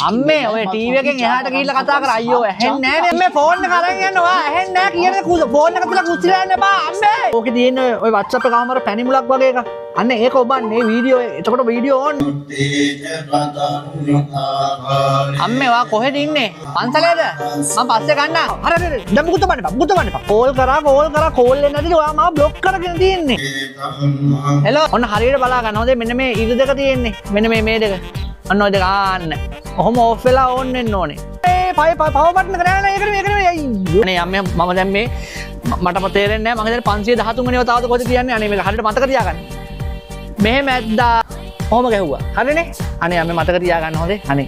අම්මේ ඔය ටීවී එකෙන් එහාට ගිහිල්ලා කතා කර අයියෝ ඇහෙන්නේ නැහැ නේ. අම්මේ ෆෝන් එක අරන් යනවා. ඇහෙන්නේ නැහැ කියන ෆෝන් එක තියලා කුස්සිලා යන්න එපා අම්මේ. ඕකේ තියෙන ඔය WhatsApp එක කාමර පැණි මුලක් වගේ එකක්. අන්න ඒක ඔබන්නේ වීඩියෝ. එතකොට වීඩියෝ ඕන්. අම්මේ වා කොහෙද ඉන්නේ? පන්සලේද? මම පස්සේ ගන්නම්. හරි දැන් මුකුත් බන්න එපා. මුකුත් බන්න එපා. කෝල් කරා කෝල් එන්නේ නැතිද? ඔයා මාව බ්ලොක් කරගෙන තියෙන්නේ. හෙලෝ ඔන්න හරියට බලා ගන්න. හොඳේ මෙන්න මේ ඉර දෙක තියෙන්නේ. මෙන්න මේ දෙක. අන්න ඔය දෙක ආන්න. ඔහොම ඔෆ් වෙලා ඕන් වෙන්න ඕනේ. පවර් බටන් එක නෑ ඒකනේ අයියෝ. අනේ අම්මේ මම දැන් මේ මටම තේරෙන්නේ නෑ. මම හිතන්නේ 513 වෙනිව තාවද කොහෙද කියන්නේ. අනේ මේක හරියට මතක තියාගන්න. මෙහෙම ඇද්දා. ඔහොම ගැහුවා. හරිනේ? අනේ අම්මේ මතක තියාගන්න හොඳේ. අනේ.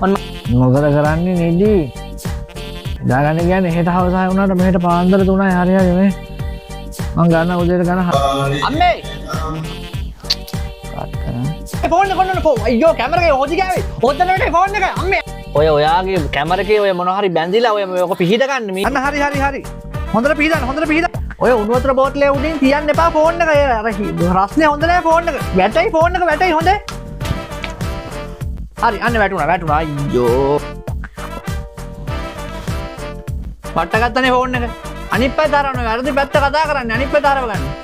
ඔන්න මොකද කරන්නේ නේදි? දාගන්න කියන්නේ හෙට හවසයි වුණාට මෙහෙට පාන්දර 3යි හරි මේ. මං ගන්න උදේට ගන්න. අම්මේ ෆෝන් එක කොන්න ෆෝන් අයියෝ කැමරේ හොදි ගාවේ හොදන්නට ෆෝන් එක අම්මේ ඔය ඔයාගේ කැමරේ ඔය මොන හරි බැඳිලා ඔය ඔක පිහිට ගන්න මේ අන්න හරි හොඳට පිහිටන්න ඔය උණු වතුර බෝටලේ උඩින් තියන්න එපා ෆෝන් එක අර රස්නේ හොඳ නැහැ ෆෝන් එක වැටයි ෆෝන් එක වැටයි හොඳේ හරි අන්න වැටුණා අයියෝ වට ගත්තනේ ෆෝන් එක අනිත් පැත්ත තරවන්න වැරදි පැත්ත කතා කරන්නේ අනිත් පැත්ත තරව ගන්න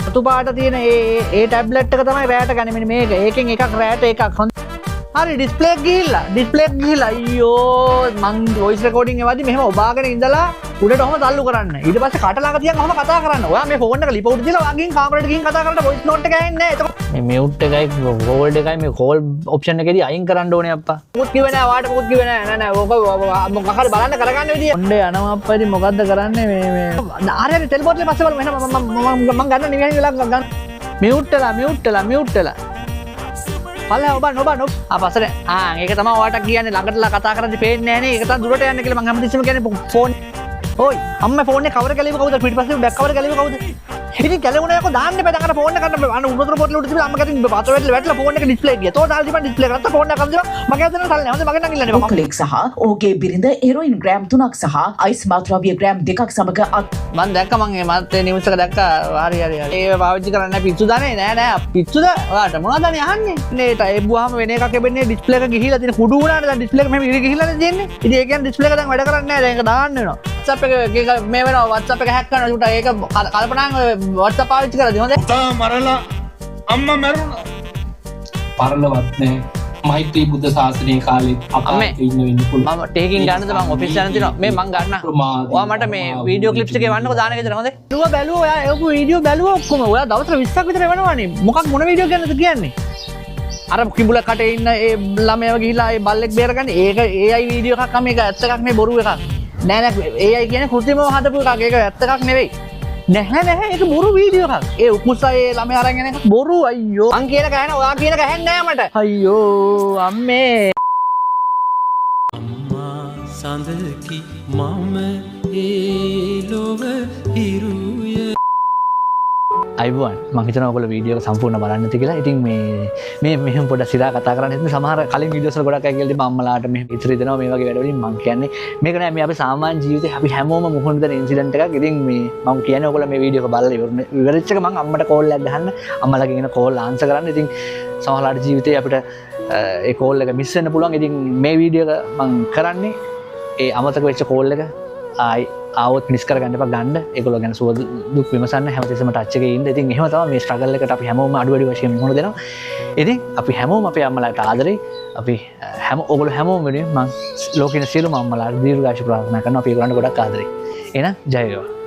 අතු පාට තියෙන ඒ ටැබ්ලට් එක තමයි රෑට ගන්නේ මෙන්න මේක. ඒකෙන් එකක් රෑට එකක්. හරි ඩිස්ප්ලේ එක ගිහිල්ලා අයියෝ මං වොයිස් රෙකෝඩින් එවදී මෙහෙම ඔබාගෙන ඉඳලා උඩට ඔහම තල්ලු කරන්න. ඊට පස්සේ කට ළඟ තියන් ඔහම කතා කරන්න. ඔයා මේ ෆෝන් එක ලිප උඩ දාලා වගින් කාමරේට ගිහින් කතා කරලා වොයිස් නෝට් එක ඇහෙන්නේ නැහැ. එතකොට මේ මියුට් එකයි කෝල්ඩ් එකයි මේ කෝල් ඔප්ෂන් එකේදී අයින් කරන්න ඕනේ අප්පා. මොකුත් කිව්වේ නැහැ වාට මොකුත් කිව්වේ නැහැ. නෑ ඕක මොකක් හරි බලන්න කරගන්න විදිය. ඔන්නේ යනවා අප්පා ඉතින් මොකද්ද කරන්නේ මේ හරි ටෙල් බෝට්ලේ පස්සේ බලමු. එහෙනම් මම ගන්න නිවෙන වෙලාවක් ගන්න. මියුට් වෙලා පල්ලා ඔබ පස්සට ඒක තමයි ඔයාට කියන්නේ ළඟටලා කතා කරද්දි පේන්නේ නැහැ නේ ඒක තමයි දුරට යන්න කියලා මම හැමතිස්සෙම කියන්නේ ෆෝන් ඕයි අම්මේ ෆෝන් එක කවර ගැලීම කවුද පිටිපස්සේ බෑක් කවර ගැලීම කවුද ඉතින් ගැලුණා යකෝ දාන්න එපා දැන් අර ෆෝන් එක ගන්න අන්න උණුතර පොට්ටල උඩ තිබිලා අම්ම ගතින් පාත වැටලා ෆෝන් එක ඩිස්ප්ලේ ගියා තෝ දාලා තිබ්බා ඩිස්ප්ලේ කරලා ෆෝන් එක අම්දිනවා මගේ අතන සල්ලි නැහැ හොඳ මගේ නම් ඉල්ලන්නේ ක්ලික් සහ ඔහුගේ බිරිඳ හෙරොයින් ග්‍රෑම් 3ක් සහ අයිස් මාත්‍රාවිය ග්‍රෑම් 2ක් සමග මම දැක්ක මම මේ මත් නිවුස් එක දැක්කා හරි ඒ පාවිච්චි කරන්නේ පිස්සු දන්නේ නෑ පිස්සුද ඔයාට මොනවද අහන්නේ නේට එබ්බුවාම වෙන එකක් එබෙන්නේ ඩිස්ප්ලේ එක ගිහිලා තියෙන කුඩු වුණාට දැන් ඩිස්ප්ලේ එක මෙහෙම ඉරි ගිහිලානේ තියෙන්නේ ඉතින් ඒ කියන්නේ ඩිස්ප්ලේ එක දැන් වැඩ කරන්නේ නෑ දැන් ඒක දාන්න වෙනවා WhatsApp එක මේ වෙනවා WhatsApp එක හැක් කරනවා උට ඒක කල්පනාන් WhatsApp පාවිච්චි කරද්දී හොඳේ පුතා මරලා අම්මා මැරුණා පරලවත් නෑ මෛත්‍රී බුද්ධ ශාසනයේ කාලේ අපේ ඉන්න වෙන්න පුළුවන් මම ටේකින් ගන්නද මම ඔෆිස් යන දිනවා මේ මං ගන්න ඔයා මට මේ වීඩියෝ ක්ලිප්ස් එකේ වන්නකෝ දාන එකද හොඳේ බැලුවා ඔයා ඒක වීඩියෝ බැලුවා ඔක්කොම ඔයා දවසට 20ක් විතර වෙනවනේ මොන වීඩියෝ කියන්නද කියන්නේ අර කිඹුල කටේ ඉන්න ඒ ළමයව ගිහිලා ඒ බල්ලෙක් බේරගන්න ඒක AI වීඩියෝ එකක් මේක ඇත්ත එකක් නේ බොරු එකක් නෑ AI කියන්නේ කෘත්‍රිමව හදපු එකක් ඒක ඇත්ත එකක් නෙවෙයි නැහැ ඒක බොරු වීඩියෝ එකක්. ඒ උකුස්සා ඒ ළමයා අරන් යන එක බොරු අයියෝ. මං කියන එක ඇහෙන ඔයා කියන එක ඇහෙන්නේ නැහැ මට. අයියෝ අම්මේ. අම්මා සඳකි මම ඒ ලොව හිරුය. අයිබෝන් මං හිතනවා ඔයගොල්ලෝ වීඩියෝ එක සම්පූර්ණ බලන්න නැති කියලා. ඉතින් මේ මෙහෙම පොඩ්ඩක් සිරා කතා කරන්න හිටින්න සමහර කලින් වීඩියෝස් වල ගොඩක් අය කියලා තිබ්බා අම්මලාට මෙහෙම ඉතිරි දෙනවා මේ වගේ වැඩවලින් මං කියන්නේ මේක නෑ මේ අපේ සාමාන්‍ය ජීවිතේ අපි හැමෝම මුහුණ දෙන ඉන්සිඩන්ට් එකක්. ඉතින් මම කියන්නේ ඔයගොල්ලෝ මේ වීඩියෝ එක බලලා ඉවරෙච්ච එක මං අම්මට කෝල් එකක් ගහන්න අම්මලාගෙන් එන කෝල් ආන්සර් කරන්න. ඉතින් සමහරලාට ජීවිතේ අපිට ඒ කෝල් එක මිස් වෙන්න පුළුවන්. ඉතින් මේ වීඩියෝ එක මං කරන්නේ ඒ අමතක වෙච්ච කෝල් එක ආවොත් මිස් කරගන්න එපා ගන්න. ඒගොල්ලෝ ගැන සුව දුක් විමසන්න හැමතිස්සෙම ටච් එකේ ඉන්න. ඉතින් එහෙම තමයි මේ ස්ට්‍රගල් එකට අපි හැමෝම අඩු වැඩි වශයෙන් මුහුණ දෙනවා. ඉතින් අපි හැමෝම අපේ අම්මලාට ආදරේ. අපි ඔයගොල්ලෝ හැමෝම වෙනුවෙන් මම ලෝකෙන සියලුම අම්මලාට දීර්ඝායුෂ ප්‍රාර්ථනා කරනවා. අපි ඒගොල්ලන්ට ගොඩක් ආදරේ. එහෙනම් ජය වේවා.